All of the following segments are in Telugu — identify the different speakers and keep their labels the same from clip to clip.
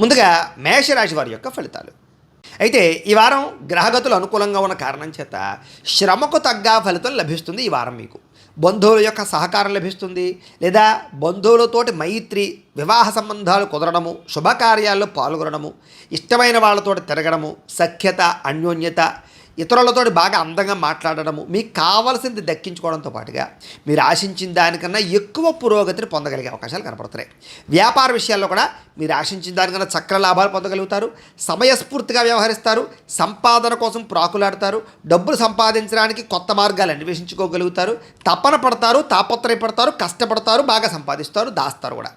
Speaker 1: ముందుగా మేషరాశి వారి యొక్క ఫలితాలు. అయితే ఈ వారం గ్రహగతులు అనుకూలంగా ఉన్న కారణం చేత శ్రమకు తగ్గ ఫలితం లభిస్తుంది. ఈ వారం మీకు బంధువుల యొక్క సహకారం లభిస్తుంది, లేదా బంధువులతోటి మైత్రి, వివాహ సంబంధాలు కుదరడము, శుభకార్యాల్లో పాల్గొనడము, ఇష్టమైన వాళ్ళతోటి తిరగడము, సఖ్యత, అన్యోన్యత, ఇతరులతోటి బాగా అందంగా మాట్లాడడము, మీకు కావలసింది దక్కించుకోవడంతో పాటుగా మీరు ఆశించిన దానికన్నా ఎక్కువ పురోగతిని పొందగలిగే అవకాశాలు కనపడుతున్నాయి. వ్యాపార విషయాల్లో కూడా మీరు ఆశించిన దానికన్నా చక్ర లాభాలు పొందగలుగుతారు. సమయస్ఫూర్తిగా వ్యవహరిస్తారు. సంపాదన కోసం ప్రాకులాడతారు. డబ్బులు సంపాదించడానికి కొత్త మార్గాలు అన్వేషించుకోగలుగుతారు. తపన పడతారు, తాపత్రయపడతారు, కష్టపడతారు, బాగా సంపాదిస్తారు, దాస్తారు కూడా.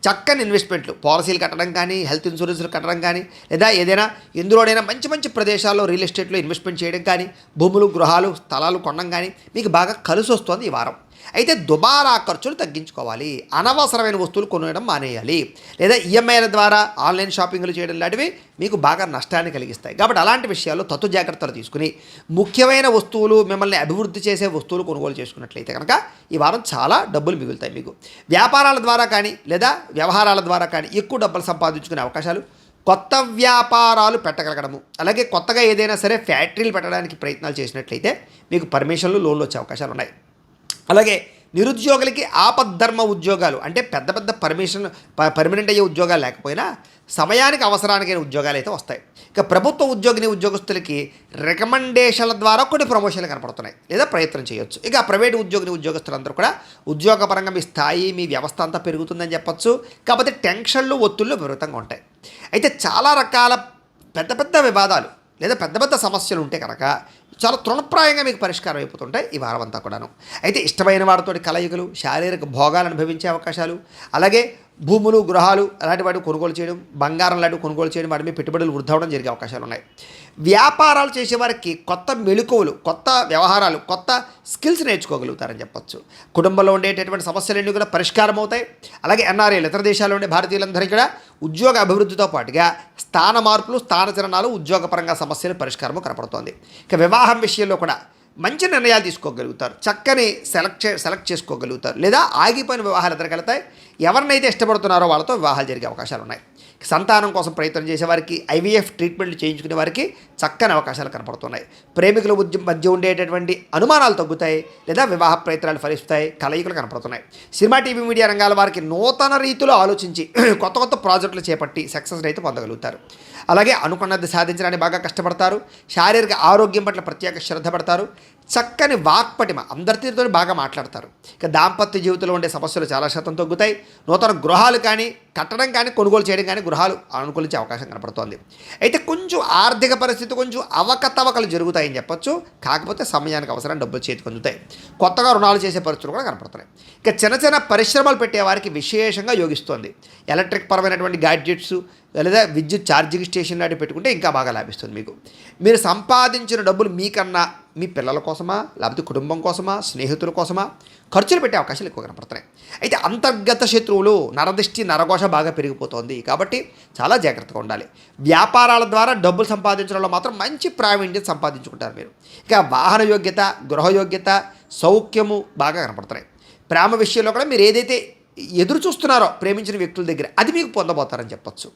Speaker 1: చక్కని ఇన్వెస్ట్మెంట్లు, పాలసీలు కట్టడం కానీ, హెల్త్ ఇన్సూరెన్స్లు కట్టడం కానీ, లేదా ఏదైనా ఎందులోనైనా మంచి మంచి ప్రదేశాల్లో రియల్ ఎస్టేట్లో ఇన్వెస్ట్మెంట్ చేయడం కానీ, భూములు, గృహాలు, స్థలాలు కొనడం కానీ మీకు బాగా కలిసి వస్తుంది ఈ వారం. అయితే దుబారా ఖర్చులు తగ్గించుకోవాలి. అనవసరమైన వస్తువులు కొనడం మానేయాలి, లేదా ఈఎంఐల ద్వారా ఆన్లైన్ షాపింగ్లు చేయడం లాంటివి మీకు బాగా నష్టాన్ని కలిగిస్తాయి. కాబట్టి అలాంటి విషయాల్లో తత్తు జాగ్రత్తలు తీసుకుని ముఖ్యమైన వస్తువులు, మిమ్మల్ని అభివృద్ధి చేసే వస్తువులు కొనుగోలు చేసుకున్నట్లయితే కనుక ఈ వారం చాలా డబ్బులు మిగులుతాయి మీకు. వ్యాపారాల ద్వారా కానీ, లేదా వ్యవహారాల ద్వారా కానీ ఎక్కువ డబ్బులు సంపాదించుకునే అవకాశాలు, కొత్త వ్యాపారాలు పెట్టగలగడము, అలాగే కొత్తగా ఏదైనా సరే ఫ్యాక్టరీలు పెట్టడానికి ప్రయత్నాలు చేసినట్లయితే మీకు పర్మిషన్లు, లోన్లు వచ్చే అవకాశాలు ఉన్నాయి. అలాగే నిరుద్యోగులకి ఆపద్ధర్మ ఉద్యోగాలు, అంటే పెద్ద పెద్ద పర్మనెంట్ అయ్యే ఉద్యోగాలు లేకపోయినా సమయానికి అవసరానికైన ఉద్యోగాలు అయితే వస్తాయి. ఇక ప్రభుత్వ ఉద్యోగస్తులకి రికమెండేషన్ల ద్వారా కొన్ని ప్రమోషన్లు కనపడుతున్నాయి, లేదా ప్రయత్నం చేయొచ్చు. ఇక ప్రైవేటు ఉద్యోగస్తులందరూ కూడా ఉద్యోగపరంగా మీ స్థాయి, మీ వ్యవస్థ అంతా పెరుగుతుందని చెప్పొచ్చు. కాకపోతే టెన్షన్లు, ఒత్తిళ్ళు విపరీతంగా ఉంటాయి. అయితే చాలా రకాల పెద్ద పెద్ద వివాదాలు లేదా పెద్ద పెద్ద సమస్యలు ఉంటే కనుక చాలా తృణప్రాయంగా మీకు పరిష్కారం అయిపోతుంటాయి ఈ వారం అంతా కూడాను. అయితే ఇష్టమైన వారితోటి కలయికలు, శారీరక భోగాలు అనుభవించే అవకాశాలు, అలాగే భూములు, గృహాలు అలాంటి వాటిని కొనుగోలు చేయడం, బంగారం లాంటివి కొనుగోలు చేయడం, వాటి మీద పెట్టుబడులు వృద్ధి అవ్వడం జరిగే అవకాశాలు ఉన్నాయి. వ్యాపారాలు చేసేవారికి కొత్త మెళుకువలు, కొత్త వ్యవహారాలు, కొత్త స్కిల్స్ నేర్చుకోగలుగుతారని చెప్పొచ్చు. కుటుంబంలో ఉండేటటువంటి సమస్యలన్నీ కూడా పరిష్కారం అవుతాయి. అలాగే ఎన్ఆర్ఐలు, ఇతర దేశాల్లో ఉండే భారతీయులందరికీ కూడా ఉద్యోగ అభివృద్ధితో పాటుగా స్థాన మార్పులు, స్థానచలనాలు, ఉద్యోగపరంగా సమస్యలు పరిష్కారము కనపడుతోంది. ఇక వివాహం విషయంలో కూడా మంచి నిర్ణయాలు తీసుకోగలుగుతారు, చక్కని సెలెక్ట్ చేసుకోగలుగుతారు, లేదా ఆగిపోయిన వివాహాలు ఎదురుకెళ్తాయి. ఎవరినైతే ఇష్టపడుతున్నారో వాళ్ళతో వివాహాలు జరిగే అవకాశాలు ఉన్నాయి. సంతానం కోసం ప్రయత్నం చేసేవారికి, ఐవీఎఫ్ ట్రీట్మెంట్లు చేయించుకునే వారికి చక్కని అవకాశాలు కనపడుతున్నాయి. ప్రేమికుల మధ్య ఉండేటటువంటి అనుమానాలు తగ్గుతాయి, లేదా వివాహ ప్రయత్నాలు ఫలిస్తాయి, కలయికలు కనపడుతున్నాయి. సినిమా, టీవీ, మీడియా రంగాల వారికి నూతన రీతిలో ఆలోచించి కొత్త కొత్త ప్రాజెక్టులు చేపట్టి సక్సెస్ అయితే పొందగలుగుతారు. అలాగే అనుకున్నది సాధించడానికి బాగా కష్టపడతారు. శారీరక ఆరోగ్యం పట్ల ప్రత్యేక శ్రద్ధ పడతారు. చక్కని వాక్పటిమ, అందరితో బాగా మాట్లాడతారు. ఇక దాంపత్య జీవితంలో ఉండే సమస్యలు చాలా శాతం తగ్గుతాయి. నూతన గృహాలు కానీ కట్టడం కానీ, కొనుగోలు చేయడం కానీ గృహాలు అనుకూలించే అవకాశం కనపడుతోంది. అయితే కొంచెం ఆర్థిక పరిస్థితి కొంచెం అవకతవకలు జరుగుతాయని చెప్పొచ్చు. కాకపోతే సమయానికి అవసరం డబ్బులు చేతికి అందుతాయి. కొత్తగా రుణాలు చేసే పరిస్థితులు కూడా కనపడుతున్నాయి. ఇక చిన్న చిన్న పరిశ్రమలు పెట్టేవారికి విశేషంగా యోగిస్తోంది. ఎలక్ట్రిక్ పరమైనటువంటి గ్యాడ్జెట్స్, లేదా విద్యుత్ ఛార్జింగ్ స్టేషన్ లాంటివి పెట్టుకుంటే ఇంకా బాగా లాభిస్తుంది మీకు. మీరు సంపాదించిన డబ్బులు మీకన్నా మీ పిల్లల కోసమా, లేకపోతే కుటుంబం కోసమా, స్నేహితుల కోసమా ఖర్చులు పెట్టే అవకాశాలు ఎక్కువ కనపడుతున్నాయి. అయితే అంతర్గత శత్రువులు, నరదిష్టి, నరఘోష బాగా పెరిగిపోతుంది. కాబట్టి చాలా జాగ్రత్తగా ఉండాలి. వ్యాపారాల ద్వారా డబ్బులు సంపాదించడంలో మాత్రం మంచి ప్రావీణ్యం సంపాదించుకుంటారు మీరు. ఇక వాహన యోగ్యత, గృహయోగ్యత, సౌఖ్యము బాగా కనపడుతున్నాయి. ప్రేమ విషయంలో కూడా మీరు ఏదైతే ఎదురు చూస్తున్నారో ప్రేమించిన వ్యక్తుల దగ్గర, అది మీకు పొందబోతారని చెప్పొచ్చు.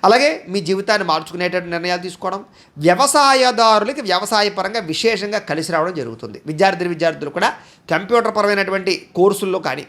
Speaker 1: అలాగే మీ జీవితాన్ని మార్చుకునేటటువంటి నిర్ణయాలు తీసుకోవడం, వ్యవసాయదారులకి వ్యవసాయపరంగా విశేషంగా కలిసి రావడం జరుగుతుంది. విద్యార్థులు కూడా కంప్యూటర్ పరమైనటువంటి కోర్సుల్లో కానీ,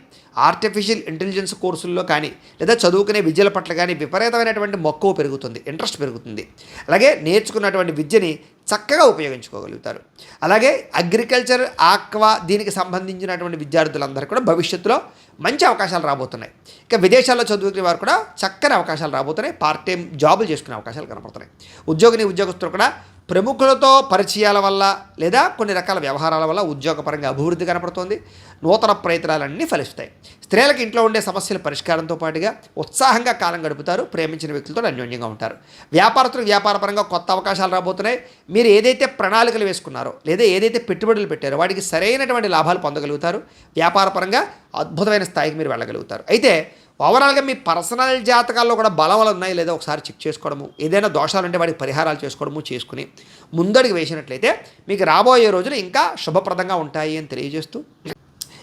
Speaker 1: ఆర్టిఫిషియల్ ఇంటెలిజెన్స్ కోర్సుల్లో కానీ, లేదా చదువుకునే విద్యల పట్ల కానీ విపరీతమైనటువంటి మక్కువ పెరుగుతుంది, ఇంట్రెస్ట్ పెరుగుతుంది. అలాగే నేర్చుకున్నటువంటి విద్యని చక్కగా ఉపయోగించుకోగలుగుతారు. అలాగే అగ్రికల్చర్, ఆక్వా, దీనికి సంబంధించినటువంటి విద్యార్థులందరూ కూడా భవిష్యత్తులో మంచి అవకాశాలు రాబోతున్నాయి. ఇక విదేశాల్లో చదువుకునే వారు కూడా చక్కని అవకాశాలు రాబోతున్నాయి. పార్ట్ టైం జాబులు చేసుకునే అవకాశాలు కనపడుతున్నాయి. ఉద్యోగస్తులు కూడా ప్రముఖులతో పరిచయాల వల్ల, లేదా కొన్ని రకాల వ్యవహారాల వల్ల ఉద్యోగపరంగా అభివృద్ధి కనపడుతుంది. నూతన ప్రయత్నాలన్నీ ఫలిస్తాయి. స్త్రీలకు ఇంట్లో ఉండే సమస్యల పరిష్కారంతో పాటుగా ఉత్సాహంగా కాలం గడుపుతారు. ప్రేమించిన వ్యక్తులతో అన్యోన్యంగా ఉంటారు. వ్యాపారస్తులకు వ్యాపారపరంగా కొత్త అవకాశాలు రాబోతున్నాయి. మీరు ఏదైతే ప్రణాళికలు వేసుకున్నారో, లేదా ఏదైతే పెట్టుబడులు పెట్టారో వాటికి సరైనటువంటి లాభాలు పొందగలుగుతారు. వ్యాపారపరంగా అద్భుతమైన స్థాయికి మీరు వెళ్ళగలుగుతారు. అయితే ఓవరాల్గా మీ పర్సనల్ జాతకాల్లో కూడా బలవలు ఉన్నాయి లేదా ఒకసారి చెక్ చేసుకోవడము, ఏదైనా దోషాలు ఉంటే వాటికి పరిహారాలు చేసుకుని ముందడుగు వేసినట్లయితే మీకు రాబోయే రోజులు ఇంకా శుభప్రదంగా ఉంటాయి అని తెలియజేస్తూ, ఇక